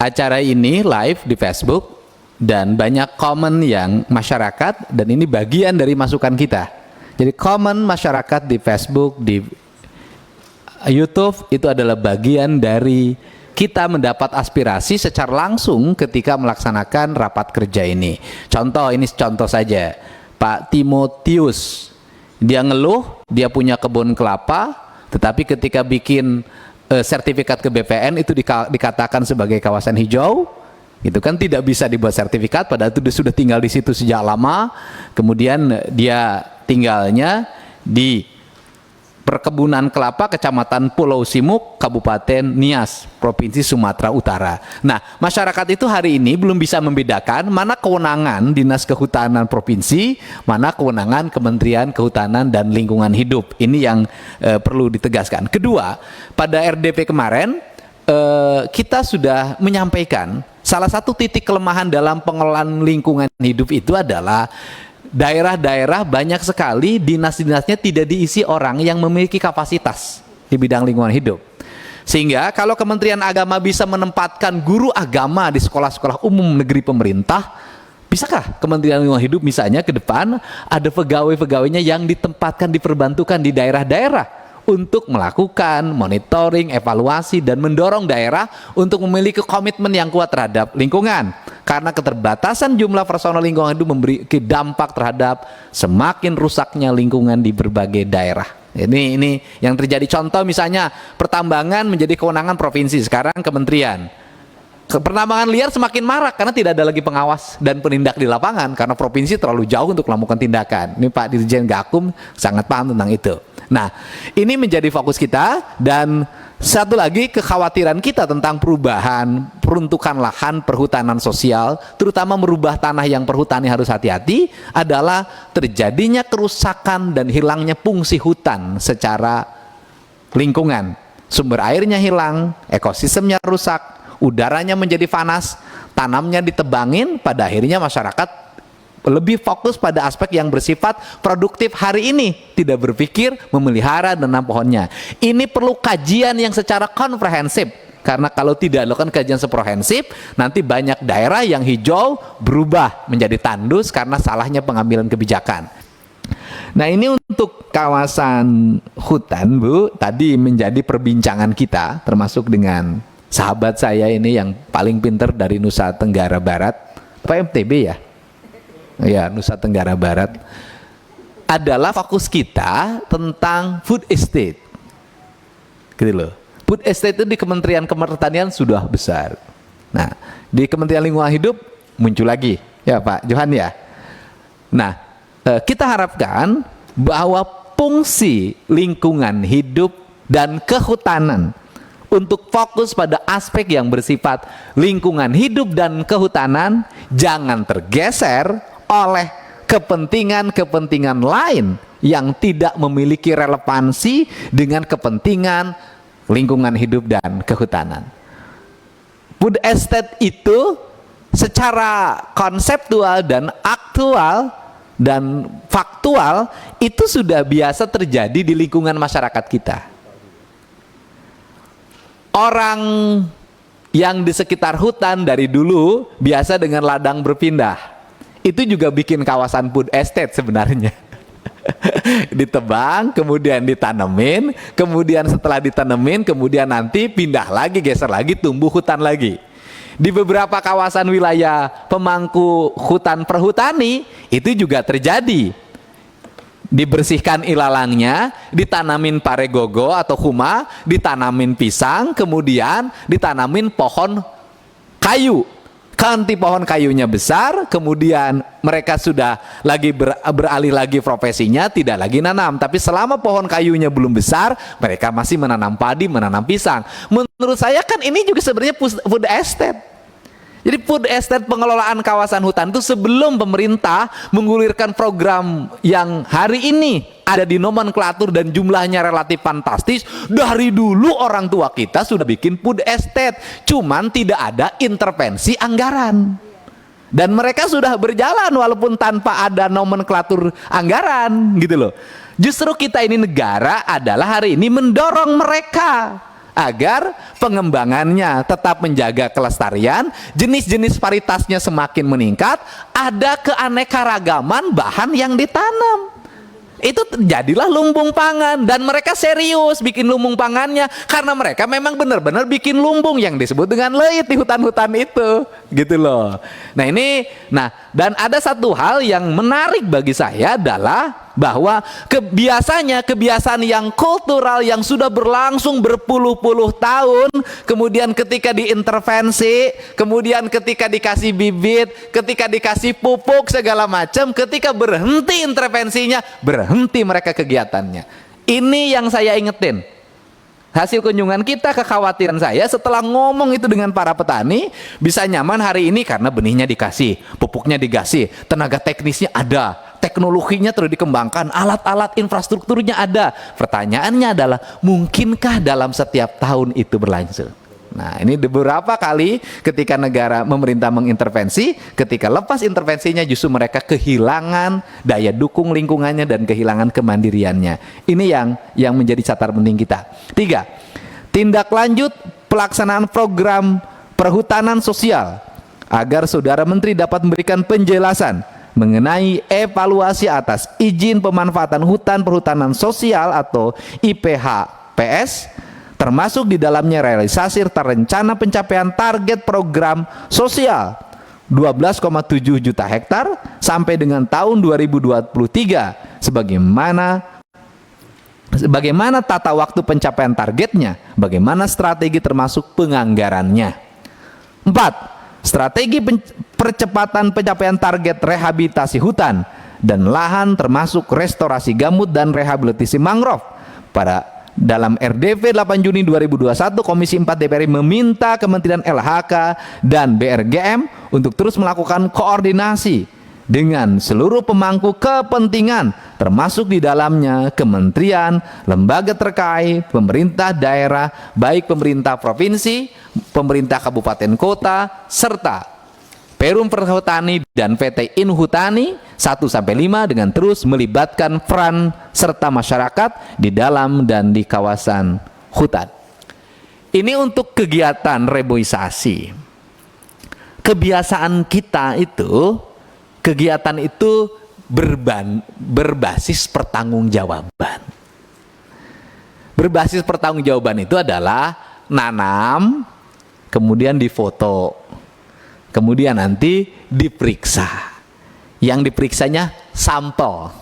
acara ini live di Facebook dan banyak komen yang masyarakat, dan ini bagian dari masukan kita. Jadi komen masyarakat di Facebook, di YouTube itu adalah bagian dari kita mendapat aspirasi secara langsung ketika melaksanakan rapat kerja ini. Ini contoh saja. Pak Timotius, dia ngeluh, dia punya kebun kelapa, tetapi ketika bikin sertifikat ke BPN itu dikatakan sebagai kawasan hijau. Itu kan tidak bisa dibuat sertifikat, padahal itu dia sudah tinggal di situ sejak lama. Kemudian dia tinggalnya di perkebunan kelapa Kecamatan Pulau Simuk, Kabupaten Nias, Provinsi Sumatera Utara. Nah, masyarakat itu hari ini belum bisa membedakan mana kewenangan Dinas Kehutanan Provinsi, mana kewenangan Kementerian Kehutanan dan Lingkungan Hidup. Ini yang perlu ditegaskan. Kedua, pada RDP kemarin kita sudah menyampaikan salah satu titik kelemahan dalam pengelolaan lingkungan hidup itu adalah daerah-daerah banyak sekali dinas-dinasnya tidak diisi orang yang memiliki kapasitas di bidang lingkungan hidup. Sehingga kalau Kementerian Agama bisa menempatkan guru agama di sekolah-sekolah umum negeri pemerintah, bisakah Kementerian Lingkungan Hidup misalnya ke depan ada pegawai-pegawainya yang ditempatkan, diperbantukan di daerah-daerah untuk melakukan monitoring, evaluasi, dan mendorong daerah untuk memiliki komitmen yang kuat terhadap lingkungan. Karena keterbatasan jumlah personel lingkungan itu memberi dampak terhadap semakin rusaknya lingkungan di berbagai daerah. Ini yang terjadi. Contoh misalnya pertambangan menjadi kewenangan provinsi, sekarang kementerian. Pertambangan liar semakin marak karena tidak ada lagi pengawas dan penindak di lapangan karena provinsi terlalu jauh untuk melakukan tindakan. Ini Pak Dirjen Gakum sangat paham tentang itu. Nah, ini menjadi fokus kita. Dan satu lagi kekhawatiran kita tentang perubahan peruntukan lahan perhutanan sosial, terutama merubah tanah yang perhutani harus hati-hati, adalah terjadinya kerusakan dan hilangnya fungsi hutan secara lingkungan. Sumber airnya hilang, ekosistemnya rusak, udaranya menjadi panas, tanamnya ditebangin, pada akhirnya masyarakat lebih fokus pada aspek yang bersifat produktif hari ini, tidak berpikir memelihara dan menanam pohonnya. Ini perlu kajian yang secara komprehensif, karena kalau tidak dilakukan kajian komprehensif, nanti banyak daerah yang hijau berubah menjadi tandus karena salahnya pengambilan kebijakan. Nah, ini untuk kawasan hutan, Bu, tadi menjadi perbincangan kita, termasuk dengan sahabat saya ini yang paling pinter dari Nusa Tenggara Barat, PMTB ya? Ya, Nusa Tenggara Barat. Adalah fokus kita tentang food estate. Gitu loh. Food estate itu di Kementerian Pertanian sudah besar. Nah, di Kementerian Lingkungan Hidup muncul lagi, ya Pak Johan ya. Nah, kita harapkan bahwa fungsi lingkungan hidup dan kehutanan untuk fokus pada aspek yang bersifat lingkungan hidup dan kehutanan jangan tergeser oleh kepentingan-kepentingan lain yang tidak memiliki relevansi dengan kepentingan lingkungan hidup dan kehutanan. Food estate itu secara konseptual dan aktual dan faktual itu sudah biasa terjadi di lingkungan masyarakat kita. Orang yang di sekitar hutan dari dulu biasa dengan ladang berpindah. Itu juga bikin kawasan food estate sebenarnya. Ditebang, kemudian ditanemin, kemudian setelah ditanemin, kemudian nanti pindah lagi, geser lagi, tumbuh hutan lagi. Di beberapa kawasan wilayah pemangku hutan perhutani, itu juga terjadi. Dibersihkan ilalangnya, ditanamin paregogo atau huma, ditanamin pisang, kemudian ditanamin pohon kayu. Kanti pohon kayunya besar, kemudian mereka sudah lagi beralih lagi profesinya, tidak lagi nanam. Tapi selama pohon kayunya belum besar, mereka masih menanam padi, menanam pisang. Menurut saya kan ini juga sebenarnya food estate. Jadi food estate, pengelolaan kawasan hutan itu sebelum pemerintah menggulirkan program yang hari ini ada di nomenklatur dan jumlahnya relatif fantastis, dari dulu orang tua kita sudah bikin food estate, cuman tidak ada intervensi anggaran. Dan mereka sudah berjalan walaupun tanpa ada nomenklatur anggaran gitu loh. Justru kita ini negara adalah hari ini mendorong mereka agar pengembangannya tetap menjaga kelestarian, jenis-jenis varietasnya semakin meningkat, ada keanekaragaman bahan yang ditanam. Itu jadilah lumbung pangan, dan mereka serius bikin lumbung pangannya karena mereka memang benar-benar bikin lumbung yang disebut dengan leit di hutan-hutan itu, gitu loh. Dan ada satu hal yang menarik bagi saya adalah bahwa kebiasaan yang kultural yang sudah berlangsung berpuluh-puluh tahun, kemudian ketika diintervensi, kemudian ketika dikasih bibit, ketika dikasih pupuk segala macam, ketika berhenti intervensinya, berhenti mereka kegiatannya. Ini yang saya ingetin. Hasil kunjungan kita, kekhawatiran saya setelah ngomong itu dengan para petani, bisa nyaman hari ini karena benihnya dikasih, pupuknya dikasih, tenaga teknisnya ada, teknologinya terus dikembangkan, alat-alat infrastrukturnya ada. Pertanyaannya adalah, mungkinkah dalam setiap tahun itu berlangsung? Nah, ini beberapa kali ketika negara pemerintah mengintervensi, ketika lepas intervensinya justru mereka kehilangan daya dukung lingkungannya dan kehilangan kemandiriannya. Ini yang menjadi catatan penting kita. 3. Tindak lanjut pelaksanaan program perhutanan sosial agar Saudara Menteri dapat memberikan penjelasan mengenai evaluasi atas izin pemanfaatan hutan perhutanan sosial atau IPHPS, termasuk di dalamnya realisasi rencana pencapaian target program sosial 12,7 juta hektar sampai dengan tahun 2023, sebagaimana tata waktu pencapaian targetnya, bagaimana strategi termasuk penganggarannya. 4. Strategi percepatan pencapaian target rehabilitasi hutan dan lahan termasuk restorasi gambut dan rehabilitasi mangrove. Dalam RDV 8 Juni 2021, Komisi 4 DPR meminta Kementerian LHK dan BRGM untuk terus melakukan koordinasi dengan seluruh pemangku kepentingan, termasuk di dalamnya kementerian, lembaga terkait, pemerintah daerah, baik pemerintah provinsi, pemerintah kabupaten kota, serta Perum Perhutani dan PT Inhutani 1-5 dengan terus melibatkan peran serta masyarakat di dalam dan di kawasan hutan. Ini untuk kegiatan reboisasi. Kebiasaan kita itu, kegiatan itu berbasis pertanggungjawaban. Berbasis pertanggungjawaban itu adalah nanam, kemudian difoto, kemudian nanti diperiksa. Yang diperiksanya sampel.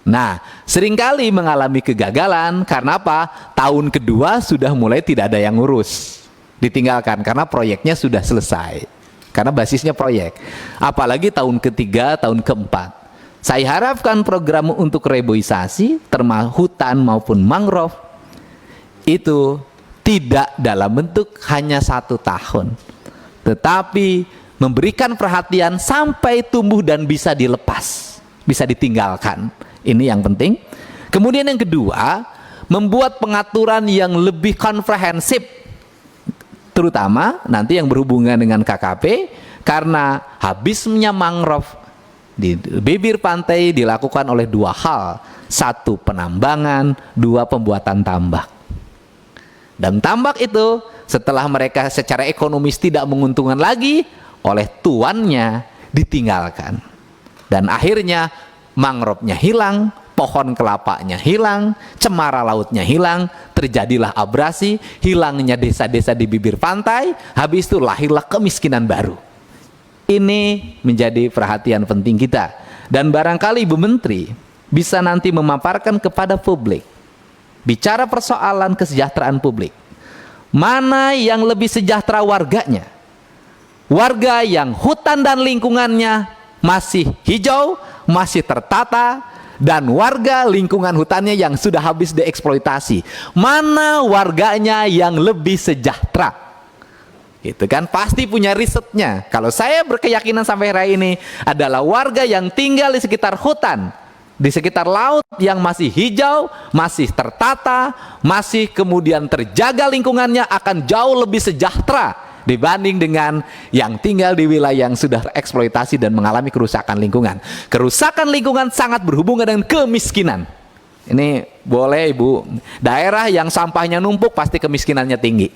Nah, seringkali mengalami kegagalan karena apa? Tahun kedua sudah mulai tidak ada yang ngurus, ditinggalkan karena proyeknya sudah selesai, karena basisnya proyek. Apalagi tahun ketiga, tahun keempat. Saya harapkan program untuk reboisasi, termasuk hutan maupun mangrove, itu tidak dalam bentuk hanya 1 tahun, tetapi memberikan perhatian sampai tumbuh dan bisa dilepas, bisa ditinggalkan. Ini yang penting. Kemudian yang kedua, membuat pengaturan yang lebih komprehensif, terutama nanti yang berhubungan dengan KKP, karena habisnya mangrove di bibir pantai dilakukan oleh 2 hal. 1, penambangan, 2, pembuatan tambak. Dan tambak itu setelah mereka secara ekonomis tidak menguntungkan lagi, oleh tuannya ditinggalkan, dan akhirnya mangrove-nya hilang, pohon kelapanya hilang, cemara lautnya hilang, terjadilah abrasi, hilangnya desa-desa di bibir pantai, habis itu lahirlah kemiskinan baru. Ini menjadi perhatian penting kita, dan barangkali Ibu Menteri bisa nanti memaparkan kepada publik, bicara persoalan kesejahteraan publik, mana yang lebih sejahtera warganya? Warga yang hutan dan lingkungannya masih hijau, masih tertata, dan warga lingkungan hutannya yang sudah habis dieksploitasi. Mana warganya yang lebih sejahtera? Itu kan pasti punya risetnya. Kalau saya berkeyakinan sampai hari ini adalah warga yang tinggal di sekitar hutan, di sekitar laut yang masih hijau, masih tertata, masih kemudian terjaga lingkungannya akan jauh lebih sejahtera dibanding dengan yang tinggal di wilayah yang sudah tereksploitasi dan mengalami kerusakan lingkungan. Kerusakan lingkungan sangat berhubungan dengan kemiskinan. Ini boleh Ibu. Daerah yang sampahnya numpuk pasti kemiskinannya tinggi.